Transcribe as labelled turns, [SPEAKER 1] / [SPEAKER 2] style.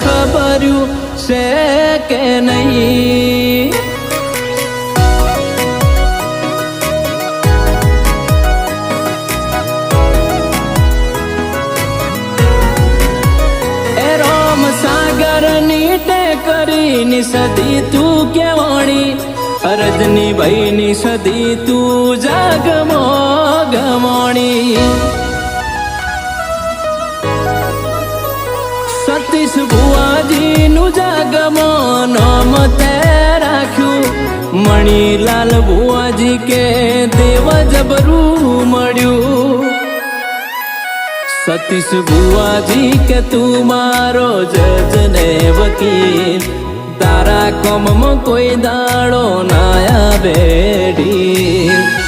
[SPEAKER 1] ખબર્યું છે કે નહીં? એ રોમ સાગરની ટેકરીની સદી તું કેવાણી, અરજની ભાઈની સદી તું જાગમો ગમોણી। સતીશ ભુવાજીનું જાગમો નામ તે રાખ્યું, મણીલાલ ભુવાજી કે દેવ જબરું મળ્યું। સતીશ ભુવાજી કે તું મારો જજ ને વકીલ, તારા કોમમાં કોઈ દાડો ના આવે ઢીલ।